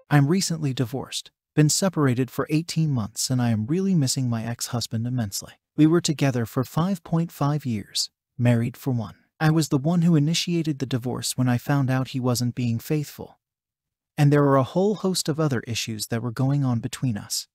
I'm recently divorced, been separated for 18 months, and I am really missing my ex-husband immensely. We were together for 5.5 years, married for 1. I was the one who initiated the divorce when I found out he wasn't being faithful. And there were a whole host of other issues that were going on between us.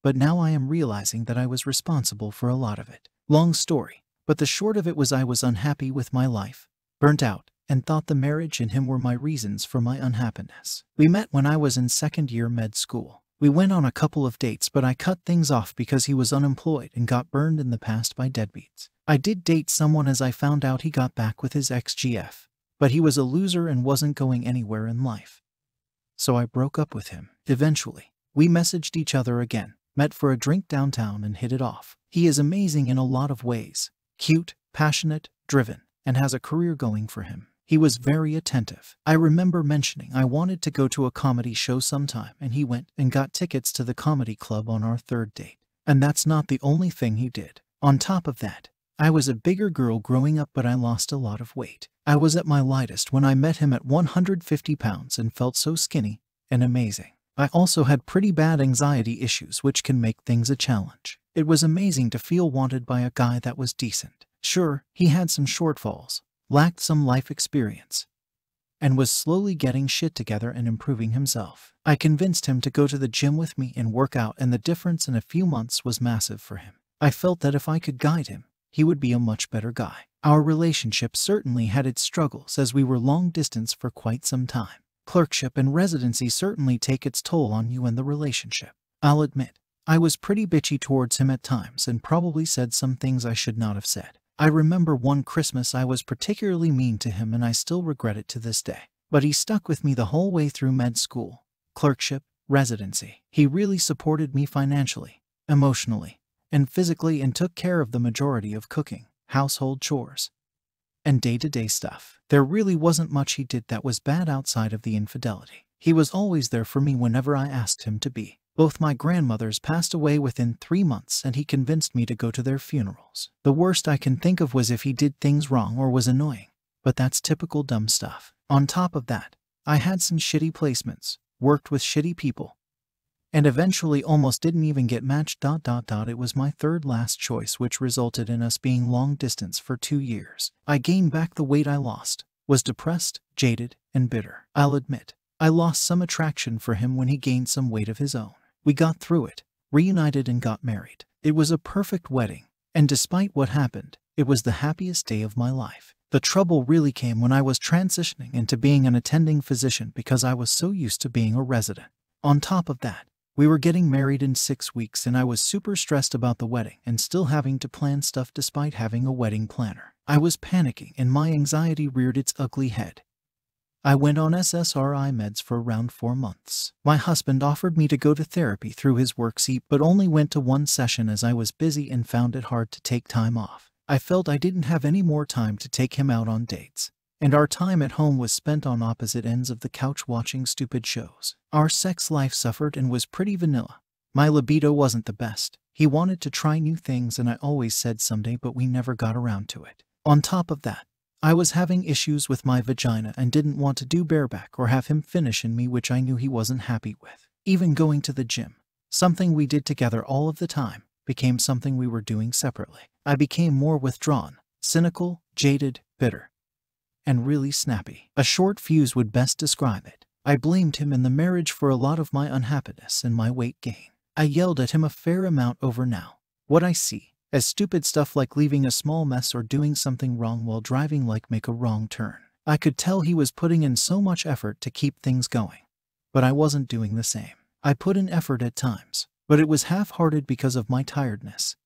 But now I am realizing that I was responsible for a lot of it. Long story, but the short of it was I was unhappy with my life, burnt out, and thought the marriage and him were my reasons for my unhappiness. We met when I was in second year med school. We went on a couple of dates, but I cut things off because he was unemployed and got burned in the past by deadbeats. I did date someone as I found out he got back with his ex-GF, but he was a loser and wasn't going anywhere in life. So I broke up with him. Eventually, we messaged each other again, met for a drink downtown, and hit it off. He is amazing in a lot of ways. Cute, passionate, driven, and has a career going for him. He was very attentive. I remember mentioning I wanted to go to a comedy show sometime, and he went and got tickets to the comedy club on our third date. And that's not the only thing he did. On top of that, I was a bigger girl growing up, but I lost a lot of weight. I was at my lightest when I met him at 150 pounds and felt so skinny and amazing. I also had pretty bad anxiety issues, which can make things a challenge. It was amazing to feel wanted by a guy that was decent. Sure, he had some shortfalls, lacked some life experience, and was slowly getting shit together and improving himself. I convinced him to go to the gym with me and work out, and the difference in a few months was massive for him. I felt that if I could guide him, he would be a much better guy. Our relationship certainly had its struggles, as we were long distance for quite some time. Clerkship and residency certainly take its toll on you and the relationship. I'll admit, I was pretty bitchy towards him at times and probably said some things I should not have said. I remember one Christmas I was particularly mean to him, and I still regret it to this day. But he stuck with me the whole way through med school, clerkship, residency. He really supported me financially, emotionally, and physically, and took care of the majority of cooking, household chores, and day-to-day stuff. There really wasn't much he did that was bad outside of the infidelity. He was always there for me whenever I asked him to be. Both my grandmothers passed away within 3 months, and he convinced me to go to their funerals. The worst I can think of was if he did things wrong or was annoying, but that's typical dumb stuff. On top of that, I had some shitty placements, worked with shitty people, and eventually almost didn't even get matched. It was my third last choice, which resulted in us being long distance for 2 years. I gained back the weight I lost, was depressed, jaded, and bitter. I'll admit, I lost some attraction for him when he gained some weight of his own. We got through it, reunited, and got married. It was a perfect wedding, and despite what happened, it was the happiest day of my life. The trouble really came when I was transitioning into being an attending physician because I was so used to being a resident. On top of that, we were getting married in 6 weeks, and I was super stressed about the wedding and still having to plan stuff despite having a wedding planner. I was panicking, and my anxiety reared its ugly head. I went on SSRI meds for around 4 months. My husband offered me to go to therapy through his work seat, but only went to 1 session as I was busy and found it hard to take time off. I felt I didn't have any more time to take him out on dates, and our time at home was spent on opposite ends of the couch watching stupid shows. Our sex life suffered and was pretty vanilla. My libido wasn't the best. He wanted to try new things, and I always said someday, but we never got around to it. On top of that, I was having issues with my vagina and didn't want to do bareback or have him finish in me, which I knew he wasn't happy with. Even going to the gym, something we did together all of the time, became something we were doing separately. I became more withdrawn, cynical, jaded, bitter, and really snappy. A short fuse would best describe it. I blamed him and the marriage for a lot of my unhappiness and my weight gain. I yelled at him a fair amount over now what I see as stupid stuff like leaving a small mess or doing something wrong while driving, like make a wrong turn. I could tell he was putting in so much effort to keep things going, but I wasn't doing the same. I put in effort at times, but it was half-hearted because of my tiredness,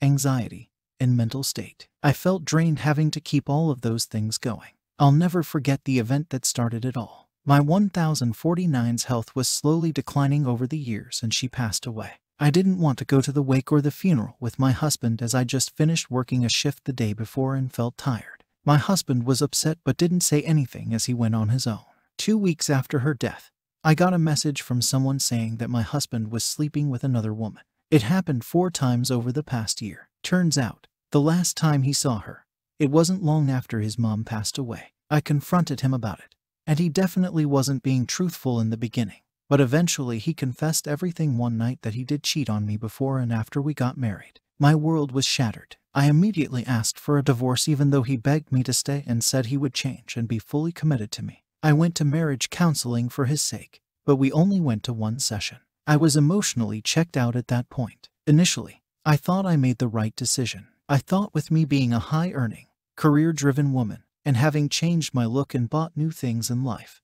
anxiety, and mental state. I felt drained having to keep all of those things going. I'll never forget the event that started it all. My 1049's health was slowly declining over the years, and she passed away. I didn't want to go to the wake or the funeral with my husband, as I just finished working a shift the day before and felt tired. My husband was upset but didn't say anything as he went on his own. 2 weeks after her death, I got a message from someone saying that my husband was sleeping with another woman. It happened 4 times over the past year. Turns out, the last time he saw her, it wasn't long after his mom passed away. I confronted him about it, and he definitely wasn't being truthful in the beginning. But eventually he confessed everything one night that he did cheat on me before and after we got married. My world was shattered. I immediately asked for a divorce even though he begged me to stay and said he would change and be fully committed to me. I went to marriage counseling for his sake, but we only went to one session. I was emotionally checked out at that point. Initially, I thought I made the right decision. I thought with me being a high-earning, career-driven woman and having changed my look and bought new things in life,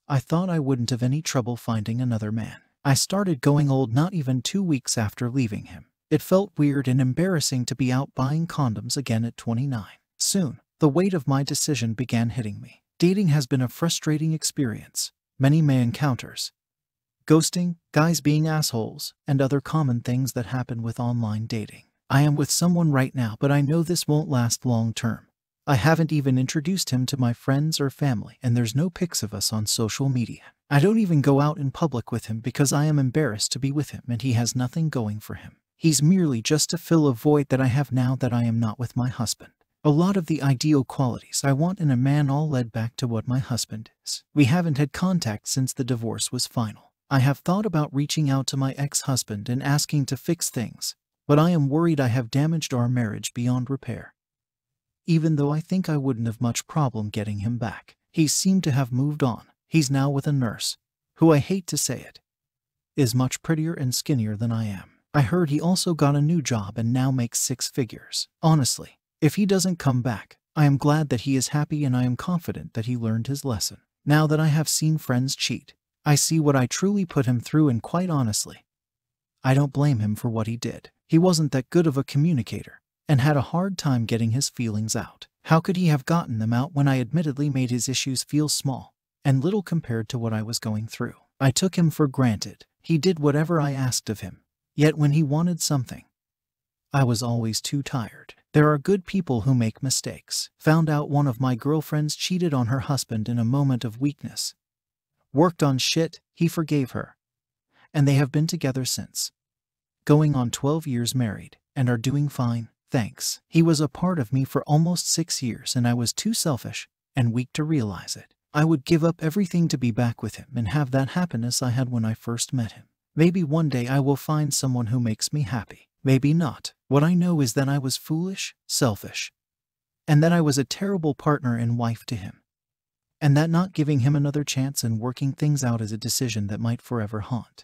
I thought I wouldn't have any trouble finding another man. I started going old not even 2 weeks after leaving him. It felt weird and embarrassing to be out buying condoms again at 29. Soon, the weight of my decision began hitting me. Dating has been a frustrating experience. Many may encounters ghosting, guys being assholes, and other common things that happen with online dating. I am with someone right now, but I know this won't last long term. I haven't even introduced him to my friends or family, and there's no pics of us on social media. I don't even go out in public with him because I am embarrassed to be with him and he has nothing going for him. He's merely just to fill a void that I have now that I am not with my husband. A lot of the ideal qualities I want in a man all led back to what my husband is. We haven't had contact since the divorce was final. I have thought about reaching out to my ex-husband and asking to fix things, but I am worried I have damaged our marriage beyond repair. Even though I think I wouldn't have much problem getting him back. He seemed to have moved on. He's now with a nurse, who, I hate to say it, is much prettier and skinnier than I am. I heard he also got a new job and now makes 6 figures. Honestly, if he doesn't come back, I am glad that he is happy and I am confident that he learned his lesson. Now that I have seen friends cheat, I see what I truly put him through, and quite honestly, I don't blame him for what he did. He wasn't that good of a communicator and had a hard time getting his feelings out. How could he have gotten them out when I admittedly made his issues feel small and little compared to what I was going through? I took him for granted. He did whatever I asked of him. Yet when he wanted something, I was always too tired. There are good people who make mistakes. Found out one of my girlfriends cheated on her husband in a moment of weakness. Worked on shit, he forgave her. And they have been together since. Going on 12 years married, and are doing fine, thanks. He was a part of me for almost 6 years and I was too selfish and weak to realize it. I would give up everything to be back with him and have that happiness I had when I first met him. Maybe one day I will find someone who makes me happy. Maybe not. What I know is that I was foolish, selfish, and that I was a terrible partner and wife to him. And that not giving him another chance and working things out is a decision that might forever haunt